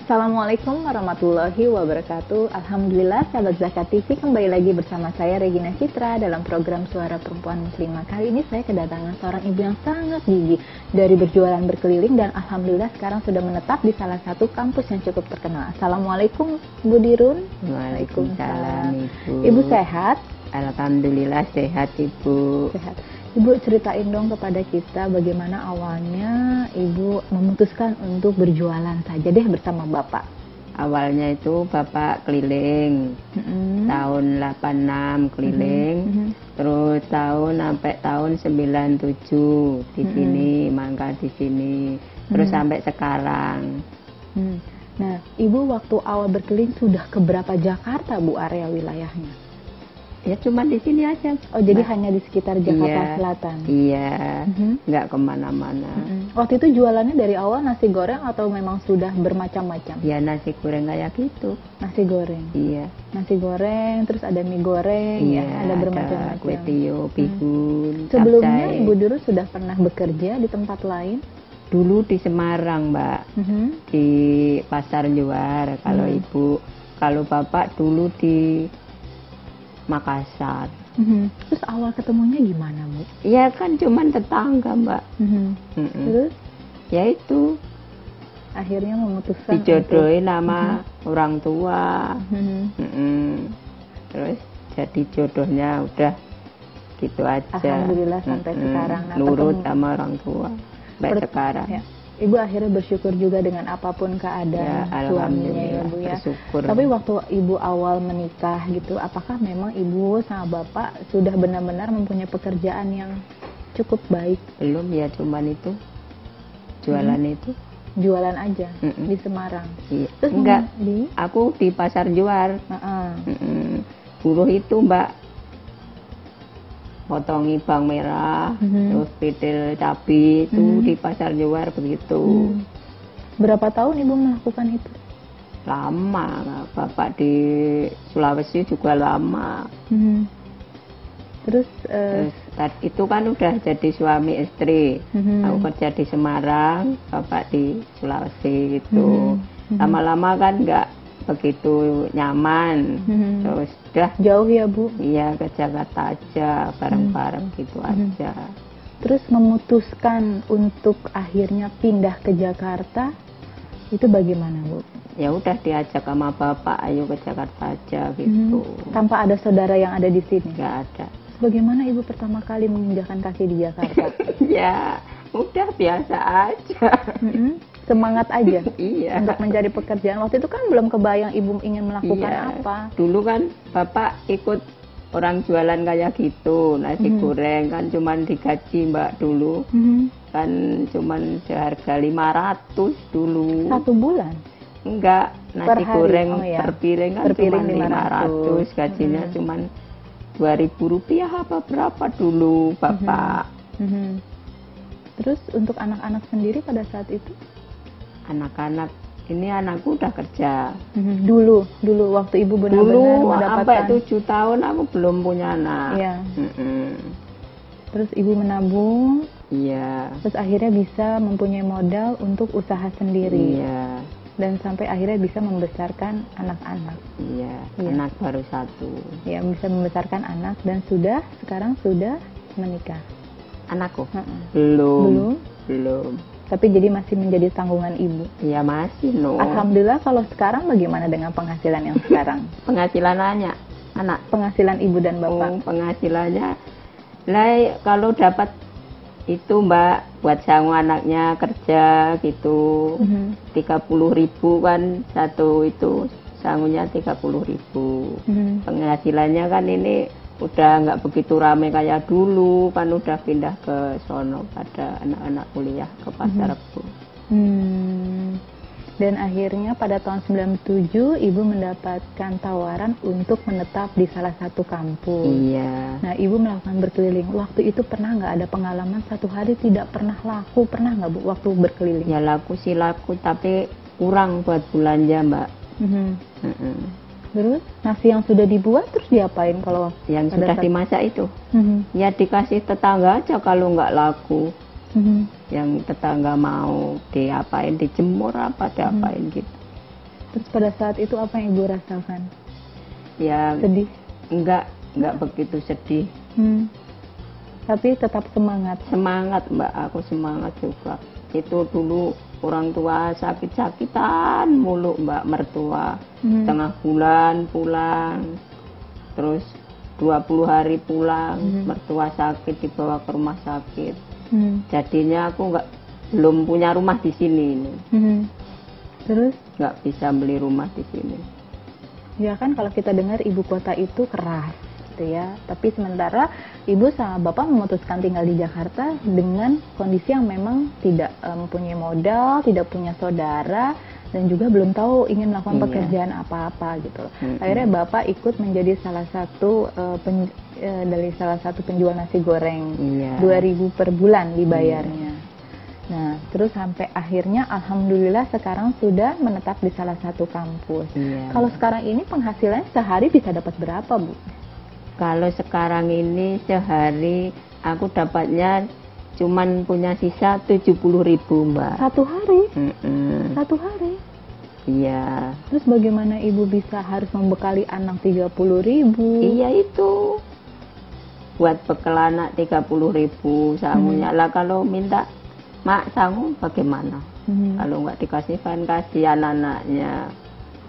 Assalamualaikum warahmatullahi wabarakatuh. Alhamdulillah sahabat Zakat TV, kembali lagi bersama saya Regina Citra dalam program Suara Perempuan Muslimah. Kali ini saya kedatangan seorang ibu yang sangat gigih dari berjualan berkeliling dan alhamdulillah sekarang sudah menetap di salah satu kampus yang cukup terkenal. Assalamualaikum Bu Dirun. Waalaikumsalam Ibu. Ibu sehat? Alhamdulillah sehat Ibu. Sehat. Ibu ceritain dong kepada kita bagaimana awalnya Ibu memutuskan untuk berjualan saja deh bersama Bapak. Awalnya itu Bapak keliling, tahun 86 keliling, terus sampai tahun 97 di sini, mangga di sini, terus sampai sekarang. Nah, Ibu waktu awal berkeliling sudah ke berapa Jakarta Bu area wilayahnya? Ya cuma di sini aja. Oh jadi hanya di sekitar Jakarta Selatan? Iya, nggak kemana-mana. Waktu itu jualannya dari awal nasi goreng atau memang sudah bermacam-macam? Ya nasi goreng kayak gitu. Nasi goreng? Iya. Nasi goreng, terus ada mie goreng, iya, ya, ada bermacam-macam. Kue tiaw, bihun, Sebelumnya capcay. Ibu dulu sudah pernah bekerja di tempat lain? Dulu di Semarang Mbak, di Pasar Juar. Kalau Ibu, kalau Bapak dulu di Makassar. Terus awal ketemunya gimana Bu? Ya kan cuman tetangga Mbak. Terus? Ya itu Akhirnya memutuskan dijodohin sama orang tua. Terus jadi jodohnya udah gitu aja. Alhamdulillah sampai sekarang. Nah, nurut sama orang tua sampai sekarang. Ya. Ibu akhirnya bersyukur juga dengan apapun keadaan suaminya ya Bu ya. Bersyukur. Tapi waktu Ibu awal menikah gitu, apakah memang Ibu sama Bapak sudah benar-benar mempunyai pekerjaan yang cukup baik? Belum ya, cuman itu jualan itu. Jualan aja di Semarang. Iya. Terus enggak, di aku di Pasar Juar. Buruh itu Mbak, potongi bawang merah, terus pidel cabai itu di Pasar Juar begitu. Berapa tahun Ibu melakukan itu? Lama, Bapak di Sulawesi juga lama. Terus itu kan udah jadi suami istri. Aku kerja di Semarang, Bapak di Sulawesi gitu. Lama-lama kan nggak begitu nyaman. Terus udah jauh ya Bu? Iya, ke Jakarta aja bareng-bareng gitu aja. Terus memutuskan untuk akhirnya pindah ke Jakarta itu bagaimana Bu? Ya udah diajak sama bapak, ayo ke Jakarta aja gitu. Tanpa ada saudara yang ada di sini? Nggak ada. Bagaimana Ibu pertama kali menginjakan kaki di Jakarta? Ya udah biasa aja. Semangat aja Iya. untuk mencari pekerjaan. Waktu itu kan belum kebayang Ibu ingin melakukan apa. Dulu kan bapak ikut orang jualan kayak gitu, nasi goreng kan cuman digaji Mbak dulu. Kan cuman seharga 500 dulu. Satu bulan? Enggak, nasi goreng per piring kan cuma 500, gajinya cuman 2.000 rupiah apa berapa dulu bapak. Terus untuk anak-anak sendiri pada saat itu? Anak-anak ini anakku udah kerja. Dulu waktu Ibu benar-benar mendapatkan. Sampai 7 tahun aku belum punya anak. Iya. Terus Ibu menabung. Iya. Terus akhirnya bisa mempunyai modal untuk usaha sendiri. Iya. Dan sampai akhirnya bisa membesarkan anak-anak. Iya. Anak baru 1. Ya, bisa membesarkan anak dan sekarang sudah menikah. Anakku? Belum. Tapi jadi masih menjadi tanggungan Ibu? Iya masih Alhamdulillah. Kalau sekarang bagaimana dengan penghasilan yang sekarang? Penghasilannya anak? Penghasilan Ibu dan Bapak? Penghasilannya kalau dapat itu Mbak buat sanggup anaknya kerja gitu 30.000 kan satu itu sangunya 30.000. Penghasilannya kan ini udah nggak begitu rame kayak dulu, kan udah pindah ke sono pada anak-anak kuliah ke Pasar Rebo. Dan akhirnya pada tahun 97 Ibu mendapatkan tawaran untuk menetap di salah satu kampus. Iya. Nah Ibu melakukan berkeliling. Waktu itu pernah nggak ada pengalaman satu hari tidak pernah laku? Pernah nggak Bu waktu berkeliling? Ya laku sih laku, tapi kurang buat belanja Mbak. Terus nasi yang sudah dibuat terus diapain kalau yang sudah dimasak itu? Ya dikasih tetangga aja kalau nggak laku. -hmm. Yang tetangga mau diapain, dijemur apa diapain gitu. Terus pada saat itu apa yang ibu rasakan? Ya Sedih? enggak begitu sedih. Tapi tetap semangat. Semangat Mbak, aku semangat juga. Itu dulu orang tua sakit-sakitan mulu Mbak, mertua. Tengah bulan pulang, terus 20 hari pulang, mertua sakit dibawa ke rumah sakit. Jadinya aku belum punya rumah di sini ini. Terus? Nggak bisa beli rumah di sini. Ya kan kalau kita dengar ibu kota itu keras, gitu ya. Tapi sementara ibu sama bapak memutuskan tinggal di Jakarta dengan kondisi yang memang tidak mempunyai modal, tidak punya saudara, dan juga belum tahu ingin melakukan pekerjaan apa-apa gitu. Akhirnya bapak ikut menjadi salah satu dari salah satu penjual nasi goreng. 2.000 per bulan dibayarnya. Nah, terus sampai akhirnya alhamdulillah sekarang sudah menetap di salah satu kampus. Kalau sekarang ini penghasilan sehari bisa dapat berapa, Bu? Kalau sekarang ini sehari aku dapatnya cuman punya sisa 70.000 Mbak. Satu hari? Satu hari? Iya. Terus bagaimana ibu bisa harus membekali anak 30.000? Iya itu. Buat bekal anak 30.000 sangunya. Lah kalau minta Mak sangu bagaimana? Kalau nggak dikasih kan kasihan anaknya.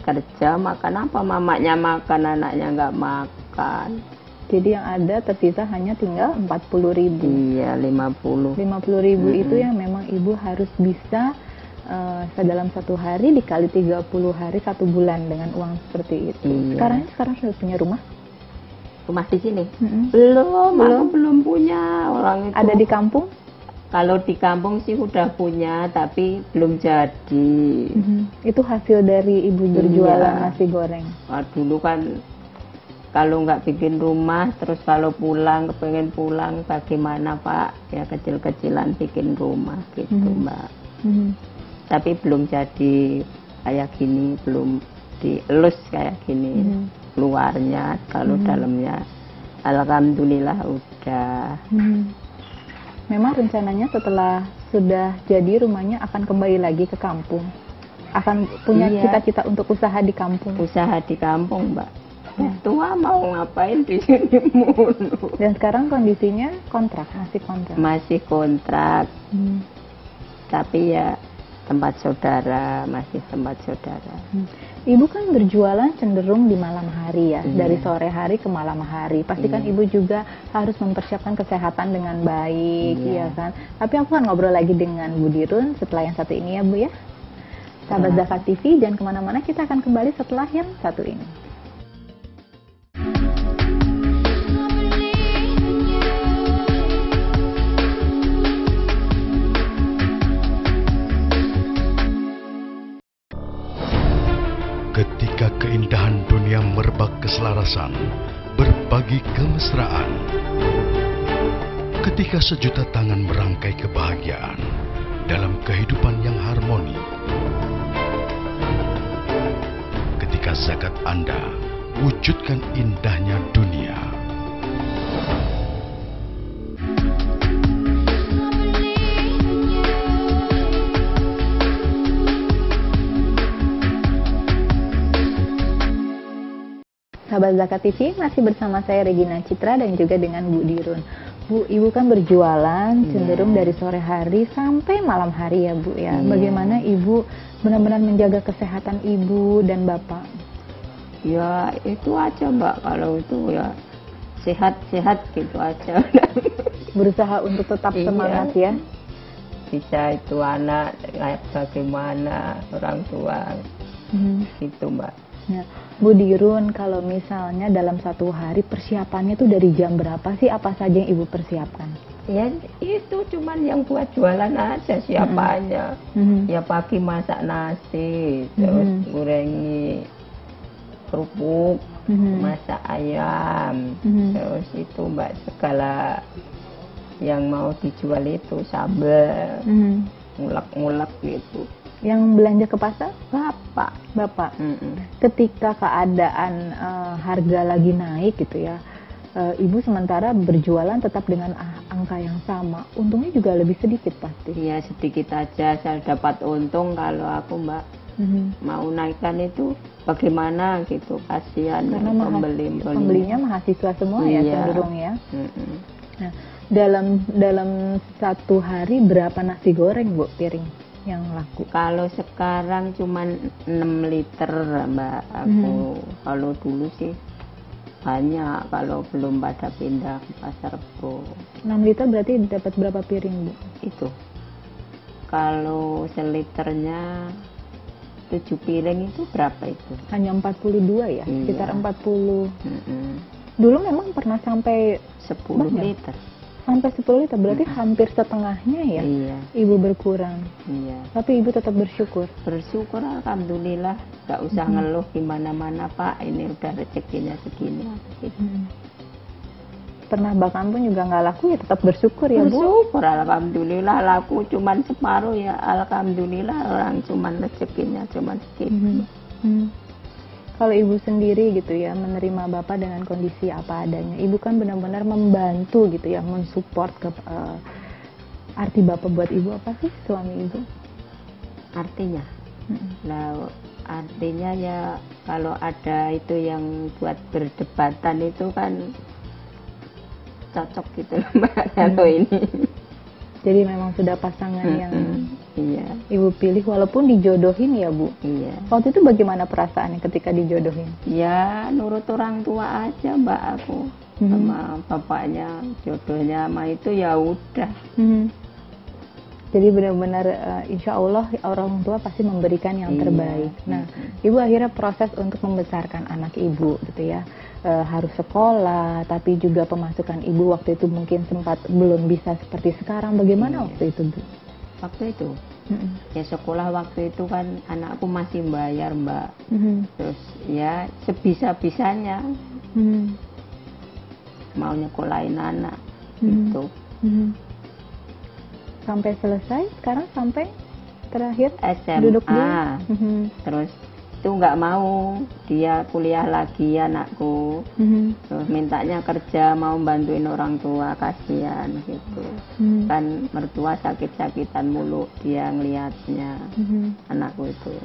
Kerja makan apa? Mamanya makan, anaknya nggak makan. Jadi yang ada tersisa hanya tinggal 40.000. Iya, 50. 50.000 itu yang memang ibu harus bisa dalam satu hari dikali 30 hari 1 bulan dengan uang seperti itu. Sekarang sudah punya rumah? Rumah di sini? Belum. Aku belum punya. Orang itu ada di kampung? Kalau di kampung sih udah punya, tapi belum jadi. Itu hasil dari ibu berjualan nasi goreng? Wah, dulu kan kalau nggak bikin rumah, terus kalau pulang, kepengen pulang, bagaimana Pak? Ya kecil-kecilan bikin rumah gitu Mbak. Tapi belum jadi kayak gini, belum dielus kayak gini. Luarnya, kalau dalamnya alhamdulillah udah. Memang rencananya setelah sudah jadi rumahnya akan kembali lagi ke kampung? Akan punya cita-cita untuk usaha di kampung? Usaha di kampung Mbak. Tua mau ngapain di sini mulu. Dan sekarang kondisinya kontrak, masih kontrak? Masih kontrak. Tapi ya tempat saudara, masih tempat saudara. Ibu kan berjualan cenderung di malam hari ya, dari sore hari ke malam hari. Pastikan ibu juga harus mempersiapkan kesehatan dengan baik, ya kan. Tapi aku akan ngobrol lagi dengan Bu Dirun setelah yang satu ini ya Bu ya. Sahabat Zakat TV, jangan kemana-mana, kita akan kembali setelah yang satu ini. Ketika keindahan dunia merebak keselarasan, berbagi kemesraan. Ketika sejuta tangan merangkai kebahagiaan dalam kehidupan yang harmoni. Ketika zakat Anda wujudkan indahnya dunia. Sahabat Zakat TV, masih bersama saya Regina Citra dan juga dengan Bu Dirun. Bu, ibu kan berjualan cenderung dari sore hari sampai malam hari ya Bu ya. Bagaimana ibu benar-benar menjaga kesehatan ibu dan bapak? Ya itu aja Mbak, kalau itu ya sehat-sehat gitu aja. Berusaha untuk tetap semangat ya. Bisa itu anak kayak bagaimana orang tua gitu Mbak. Nah, Bu Dirun, kalau misalnya dalam satu hari persiapannya itu dari jam berapa sih? Apa saja yang ibu persiapkan? Ya itu cuman yang buat jualan aja siapanya. Ya pagi masak nasi, terus gorengi kerupuk, masak ayam, terus itu Mbak segala yang mau dijual itu sambal, ngulek-ngulek gitu. Yang belanja ke pasar? Bapak. Ketika keadaan harga lagi naik gitu ya, ibu sementara berjualan tetap dengan angka yang sama, untungnya juga lebih sedikit pasti. Iya sedikit aja, saya dapat untung kalau aku Mbak. Mau naikkan itu bagaimana gitu, kasihan Karena pembelinya mahasiswa semua ya iya. cenderung ya. Nah, dalam satu hari berapa nasi goreng Bu piring yang laku? Kalau sekarang cuman 6 liter Mbak aku. Kalau dulu sih banyak, kalau belum pada pindah ke pasar Rebo. 6 liter berarti dapat berapa piring Bu? Itu kalau seliternya 7 piring itu berapa itu? Hanya 42 ya? Iya. Sekitar 40. Dulu memang pernah sampai 10 banyak? liter. Sampai 10 liter, berarti hampir setengahnya ya Iya. Ibu berkurang. Iya. Tapi Ibu tetap bersyukur. Bersyukur alhamdulillah, nggak usah ngeluh gimana-mana Pak, ini udah rezekinya segini. Gitu. Pernah bahkan pun juga nggak laku ya tetap bersyukur ya Bu. Bersyukur alhamdulillah, laku cuman separuh ya alhamdulillah, orang cuman rezekinya cuman segini. Kalau Ibu sendiri gitu ya menerima Bapak dengan kondisi apa adanya, Ibu kan benar-benar membantu gitu ya, mensupport ke arti Bapak buat Ibu apa sih suami Ibu? Artinya lah, artinya ya kalau ada itu yang buat berdebatan itu kan cocok gitu loh Mbak, kalau ini. Jadi memang sudah pasangan yang iya. Ibu pilih walaupun dijodohin ya Bu. Iya. Waktu itu bagaimana perasaannya ketika dijodohin? Ya nurut orang tua aja Mbak aku, sama bapaknya jodohnya sama itu ya udah. Jadi benar-benar insya Allah orang tua pasti memberikan yang terbaik. Nah, Ibu akhirnya proses untuk membesarkan anak Ibu gitu ya. Harus sekolah, tapi juga pemasukan Ibu waktu itu mungkin sempat belum bisa seperti sekarang. Bagaimana waktu itu Bu? Waktu itu ya sekolah waktu itu kan anakku masih bayar Mbak. Terus ya sebisa-bisanya mau nyekolahin anak gitu. Sampai selesai, sekarang sampai terakhir SMA. duduk di Terus itu nggak mau dia kuliah lagi anakku. Terus mintanya kerja, mau bantuin orang tua, kasihan gitu. Kan mertua sakit-sakitan mulu dia ngelihatnya anakku itu.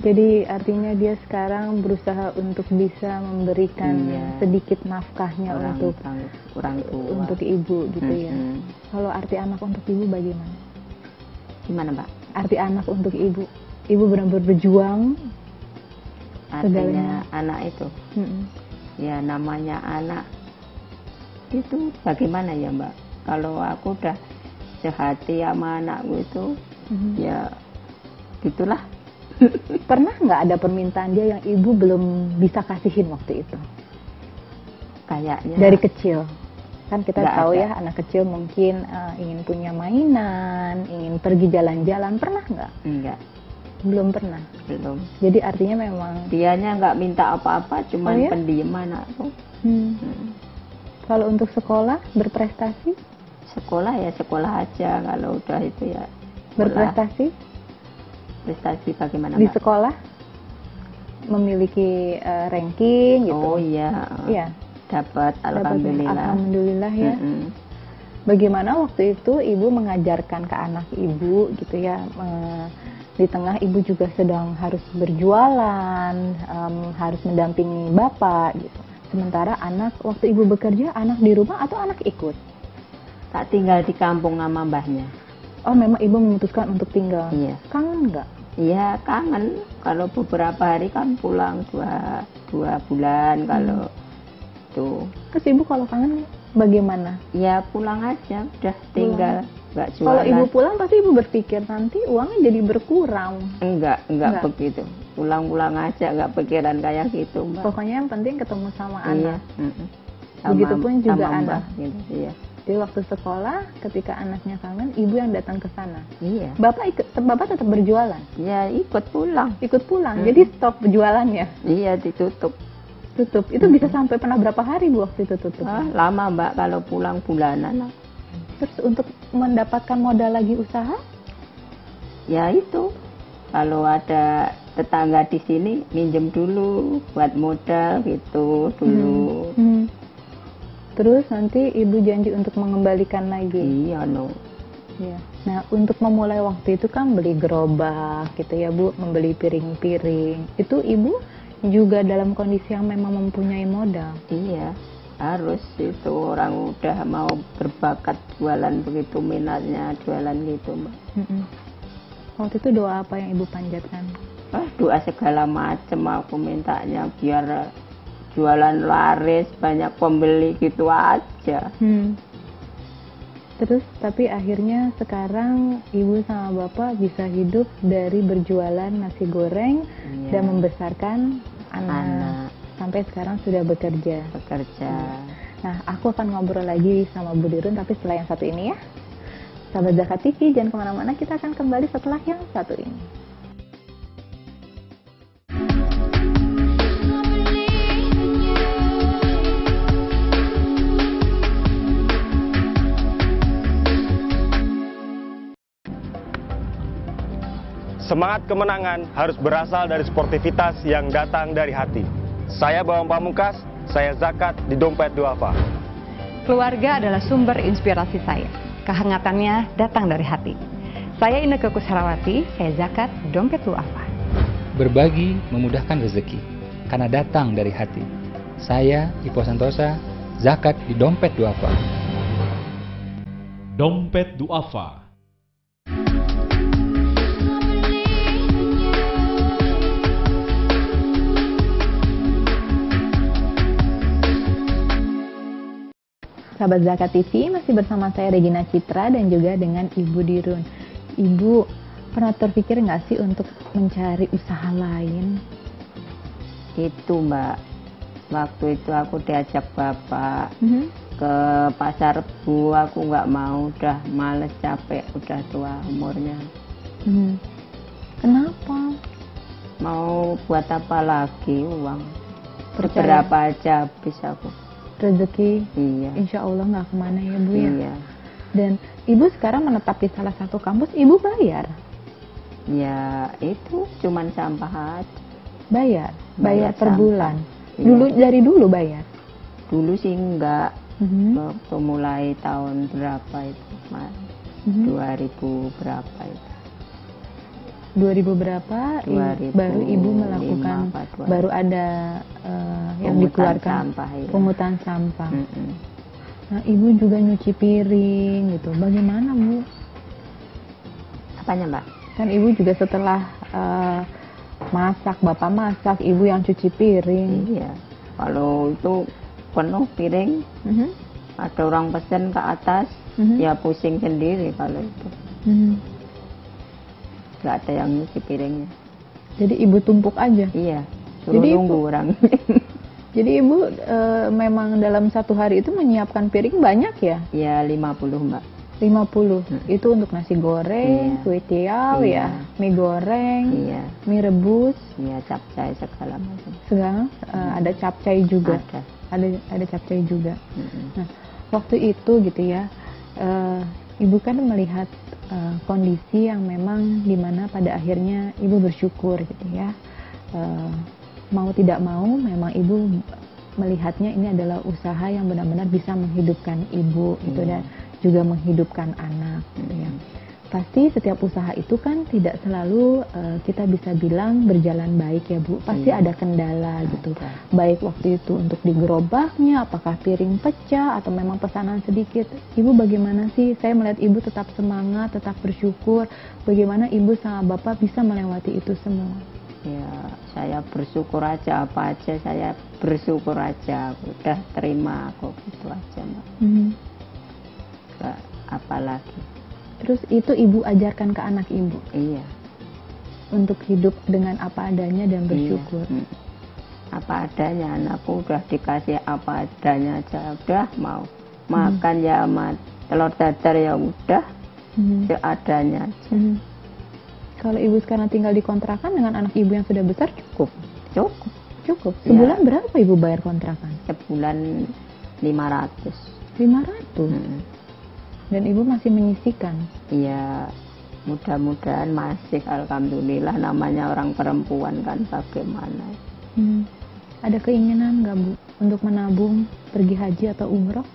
Jadi artinya dia sekarang berusaha untuk bisa memberikan sedikit nafkahnya untuk orang tua, untuk Ibu gitu ya. Kalau arti anak untuk Ibu bagaimana? Gimana Mbak? Arti anak untuk Ibu, Ibu benar-benar berjuang. Artinya anak itu, ya namanya anak itu bagaimana ya Mbak? Kalau aku udah sehati sama anakku itu, ya gitulah. Pernah nggak ada permintaan dia yang Ibu belum bisa kasihin waktu itu? Kayaknya dari kecil kan kita nggak tahu ada. Ya anak kecil mungkin ingin punya mainan, ingin pergi jalan-jalan, pernah nggak? Enggak, Belum pernah. belum. Jadi artinya memang Dianya nggak minta apa-apa, cuman Oh ya? pendiam anakku. Kalau untuk sekolah berprestasi, Sekolah ya sekolah aja, kalau udah itu ya sekolah. berprestasi Prestasi bagaimana di Mbak? sekolah, memiliki ranking gitu. Oh iya, Iya. dapat Dapat, alhamdulillah. alhamdulillah ya. Bagaimana waktu itu Ibu mengajarkan ke anak Ibu gitu ya, di tengah Ibu juga sedang harus berjualan, harus mendampingi Bapak gitu. Sementara anak, waktu Ibu bekerja, anak di rumah atau anak ikut? Tak tinggal di kampung sama mbahnya. Oh memang Ibu memutuskan untuk tinggal. Iya. Kangen nggak? Iya kangen, kalau beberapa hari kan pulang dua bulan kalau tuh. Terus Ibu kalau kangen bagaimana? Ya pulang aja, udah tinggal, nggak jualan. Kalau Ibu pulang pasti Ibu berpikir nanti uangnya jadi berkurang. Enggak begitu. Pulang-pulang aja, nggak pikiran kayak gitu Mbak. Pokoknya yang penting ketemu sama Iya. anak. Begitupun juga sama anak. Mbah, gitu. Iya. Jadi waktu sekolah ketika anaknya kangen, Ibu yang datang ke sana. Iya. Bapak tetap berjualan. Ya ikut pulang. Ikut pulang. Jadi stop berjualannya. Iya ditutup. Tutup. Itu bisa sampai pernah berapa hari Bu waktu itu tutup? Lama Mbak kalau pulang bulanan. Terus untuk mendapatkan modal lagi usaha? Ya itu. Kalau ada tetangga di sini minjem dulu buat modal gitu dulu. Terus nanti Ibu janji untuk mengembalikan lagi. Iya no. Ya. Nah, untuk memulai waktu itu kan beli gerobak gitu ya Bu, membeli piring-piring. Itu Ibu juga dalam kondisi yang memang mempunyai modal. Iya, harus itu orang udah mau berbakat jualan begitu minatnya jualan gitu Mbak. Waktu itu doa apa yang Ibu panjatkan? Doa segala macam aku mintanya biar jualan laris, banyak pembeli gitu aja. Terus tapi akhirnya sekarang Ibu sama Bapak bisa hidup dari berjualan nasi goreng dan membesarkan anak. Sampai sekarang sudah bekerja. Nah, aku akan ngobrol lagi sama Bu Dirun tapi setelah yang satu ini ya. Sahabat Zakat TV, jangan kemana-mana, kita akan kembali setelah yang satu ini. Semangat kemenangan harus berasal dari sportivitas yang datang dari hati. Saya Bambang Pamungkas, saya zakat di Dompet Duafa. Keluarga adalah sumber inspirasi saya. Kehangatannya datang dari hati. Saya Inneke Kusharawati, saya zakat Dompet Duafa. Berbagi memudahkan rezeki, karena datang dari hati. Saya Ipo Santosa, zakat di Dompet Duafa. Dompet Duafa. Sahabat Zakat TV, masih bersama saya Regina Citra dan juga dengan Ibu Dirun. Ibu, pernah terpikir nggak sih untuk mencari usaha lain? Itu Mbak, waktu itu aku diajak Bapak ke pasar Bu, aku nggak mau, udah males, capek, udah tua umurnya. Kenapa? Mau buat apa lagi uang? Percaya. Berapa aja habis aku. Rezeki, Iya. insya Allah nggak kemana ya Bu ya. Iya. Dan Ibu sekarang menetap di salah satu kampus, Ibu bayar? Ya itu cuman sampah aja. Bayar per sampah. bulan. Iya. Dari dulu bayar? Dulu sih enggak. Waktu mulai tahun berapa itu? 2000 berapa itu? 2000 berapa 2005 baru Ibu melakukan, apa, 2000. baru ada yang Pungutan dikeluarkan sampah, iya. pungutan sampah. Nah, Ibu juga nyuci piring gitu. Bagaimana Bu? Apanya Mbak? Kan Ibu juga setelah masak, Bapak masak, Ibu yang cuci piring. Iya. Kalau itu penuh piring, ada orang pesen ke atas, ya pusing sendiri kalau itu. Nggak ada yang nyuci piringnya. Jadi Ibu tumpuk aja? Iya, suruh Jadi nunggu orang. Jadi Ibu memang dalam satu hari itu menyiapkan piring banyak ya? Ya 50 Mbak. 50. Itu untuk nasi goreng, Iya. kue tiaw Iya. ya, mie goreng, Iya, mie rebus, iya capcay segala macam. segala ada capcay juga. Ada capcay juga. Nah, waktu itu gitu ya, Ibu kan melihat kondisi yang memang dimana pada akhirnya Ibu bersyukur gitu ya. Mau tidak mau memang Ibu melihatnya ini adalah usaha yang benar-benar bisa menghidupkan Ibu gitu dan juga menghidupkan anak gitu ya. Pasti setiap usaha itu kan tidak selalu kita bisa bilang berjalan baik ya Bu. Pasti ada kendala gitu. Baik waktu itu untuk di gerobaknya, apakah piring pecah atau memang pesanan sedikit. Ibu bagaimana sih? Saya melihat Ibu tetap semangat, tetap bersyukur. Bagaimana Ibu sama Bapak bisa melewati itu semua? Ya, saya bersyukur aja, apa aja saya bersyukur aja. Udah terima kok gitu aja Mbak. Gak apa lagi. Terus itu Ibu ajarkan ke anak Ibu Iya. untuk hidup dengan apa adanya dan bersyukur. Iya. Apa adanya, anakku udah dikasih apa adanya aja, udah mau makan ya sama telur dadar ya udah seadanya aja. Kalau Ibu sekarang tinggal di kontrakan dengan anak Ibu yang sudah besar cukup? Cukup. Sebulan Ya. berapa Ibu bayar kontrakan? Sebulan 500. 500. Dan Ibu masih menyisihkan? Iya, mudah-mudahan masih, alhamdulillah, namanya orang perempuan kan bagaimana. Ada keinginan nggak Bu untuk menabung pergi haji atau umroh?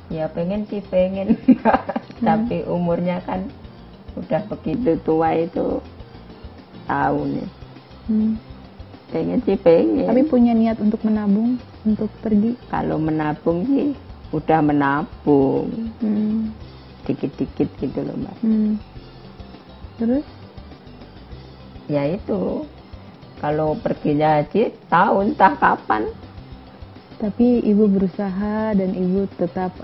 Ya pengen sih pengen, tapi umurnya kan udah begitu tua itu tahun ya. Pengen sih pengen. Tapi punya niat untuk menabung untuk pergi? Kalau menabung sih udah menabung, dikit-dikit gitu loh Mbak. Terus? Ya itu, kalau perginya haji tahun entah kapan. Tapi ibu berusaha dan ibu tetap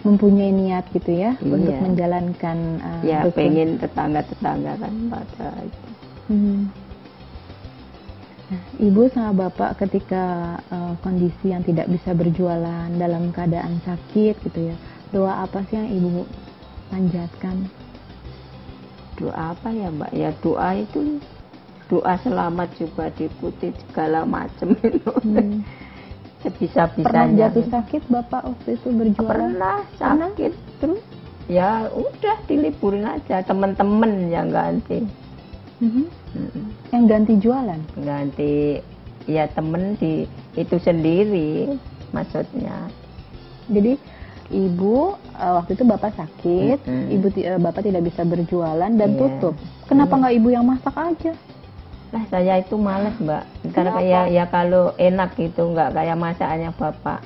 mempunyai niat gitu ya, Iya. untuk menjalankan Ya rukun. pengen tetangga-tetangga kan pada itu. Nah, ibu sama bapak ketika kondisi yang tidak bisa berjualan dalam keadaan sakit gitu ya, doa apa sih yang ibu panjatkan? Doa apa ya Mbak? Ya doa itu, doa selamat juga diikuti segala macam itu. Pernah Sebisa-bisanya. jatuh sakit bapak waktu itu berjualan? Pernah sakit terus ya udah diliburin aja, teman-teman yang ganti. Yang ganti jualan? Ganti ya temen di itu sendiri maksudnya. Jadi ibu waktu itu bapak sakit, bapak tidak bisa berjualan dan Iya. tutup. Kenapa nggak ibu yang masak aja? Lah saya itu males Mbak, karena kayak ya kalau enak gitu, nggak kayak masakannya bapak.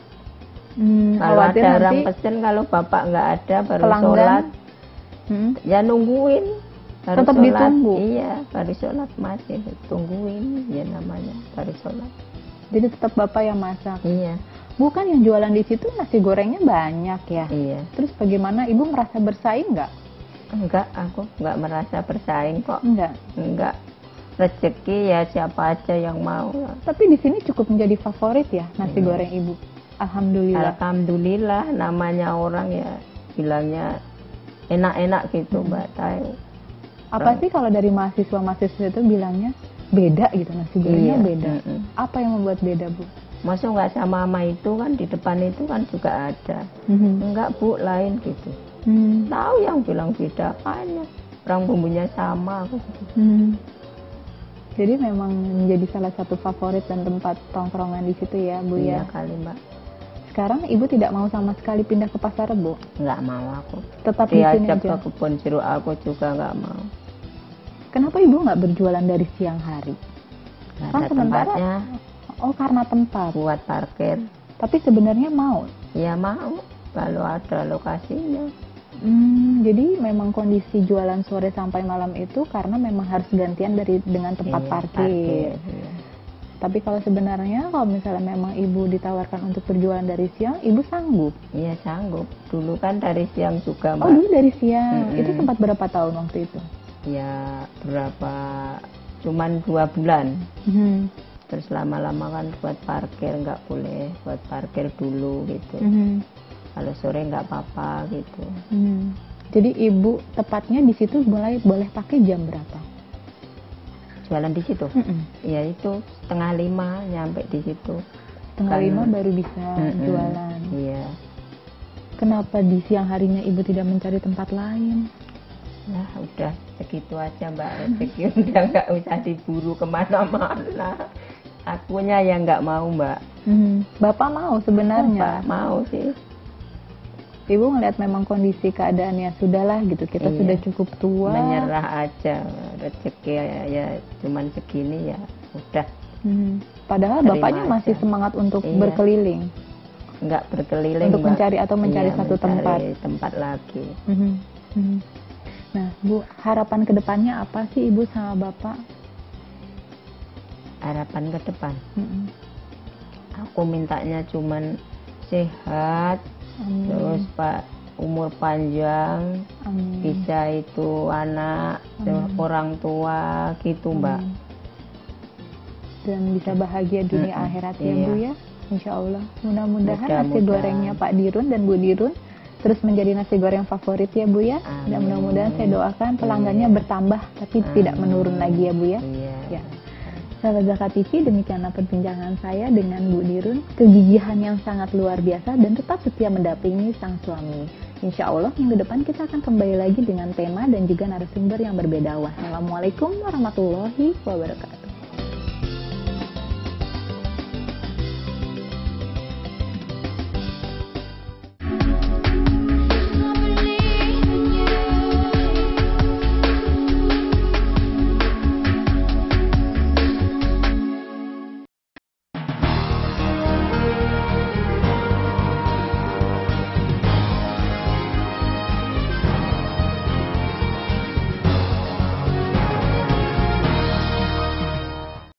Kalau Khawatir ada orang nanti pesen, kalau bapak nggak ada baru pelanggan. sholat, ya nungguin. Baru Tetap sholat. ditunggu? Iya, baru sholat masih tungguin, ya namanya baru sholat. Jadi tetap bapak yang masak. Iya, Bukan yang jualan di situ nasi gorengnya banyak ya. iya. Terus bagaimana ibu merasa bersaing nggak? Enggak, aku nggak merasa bersaing kok. Enggak. Enggak. Rezeki ya siapa aja yang mau. Tapi di sini cukup menjadi favorit ya nasi goreng ibu. Alhamdulillah. Alhamdulillah, namanya orang ya bilangnya enak-enak gitu Mbak tahu. Apa sih kalau dari mahasiswa-mahasiswa itu bilangnya beda gitu, nasi gorengnya Iya, beda. Apa yang membuat beda Bu? Masa nggak sama itu kan, di depan itu kan juga ada. Enggak Bu, lain gitu. Tahu yang bilang beda apanya, orang bumbunya sama. Jadi memang menjadi salah satu favorit dan tempat tongkrongan di situ ya Bu Iya ya. kali Mbak. Sekarang ibu tidak mau sama sekali pindah ke Pasar Rebo? Nggak mau aku. Tetap di sini Diajak aja. ke kebun jeruk aku juga nggak mau. Kenapa ibu nggak berjualan dari siang hari? Nggak Kan ada sementara- tempatnya Oh karena tempat. buat parkir. Tapi sebenarnya mau. Ya mau kalau ada lokasinya. Jadi memang kondisi jualan sore sampai malam itu karena memang harus gantian dengan tempat Iya, parkir. iya. Tapi kalau sebenarnya kalau misalnya memang ibu ditawarkan untuk berjualan dari siang, ibu sanggup. Iya sanggup. Dulu kan dari siang juga Oh Mbak. dulu dari siang. Itu sempat berapa tahun waktu itu? Ya berapa? Cuman 2 bulan. Terus lama-lama kan buat parkir nggak boleh, buat parkir dulu gitu. Kalau sore nggak apa-apa gitu. Jadi ibu tepatnya di situ mulai boleh pakai jam berapa? Jualan di situ. Ya itu 4:30 nyampe di situ. Setengah Kan- 5 baru bisa jualan. Iya. Kenapa di siang harinya ibu tidak mencari tempat lain? Nah udah segitu aja Mbak, rezeki udah nggak usah diburu kemana-mana. Akunya yang nggak mau Mbak. Bapak mau sebenarnya. Mbak mau sih. Ibu ngeliat memang kondisi keadaannya sudahlah gitu, kita Iya. sudah cukup tua. Menyerah aja, rezeki ya cuman segini ya udah. Padahal Terima bapaknya aja. masih semangat untuk Iya. berkeliling, Nggak berkeliling untuk Mbak. mencari atau mencari Iya, satu mencari tempat lagi. Nah Bu, harapan kedepannya apa sih ibu sama bapak? Harapan ke depan aku mintanya cuman sehat, terus Pak umur panjang, Amin. bisa itu anak, terus orang tua gitu Mbak. Dan bisa bahagia dunia akhirat ya Iya. Bu ya, Insya Allah. Mudah-mudahan nasi Mudah-mudahan. gorengnya Pak Dirun dan Bu Dirun terus menjadi nasi goreng favorit ya Bu ya. Dan Amin. mudah-mudahan saya doakan pelanggannya Iya. bertambah tapi tidak menurun lagi ya Bu ya. Iya. Ya. Sahabat Zakat TV, demikianlah perbincangan saya dengan Bu Dirun. Kegigihan yang sangat luar biasa dan tetap setia mendampingi sang suami. Insya Allah minggu depan kita akan kembali lagi dengan tema dan juga narasumber yang berbeda. Wassalamualaikum warahmatullahi wabarakatuh.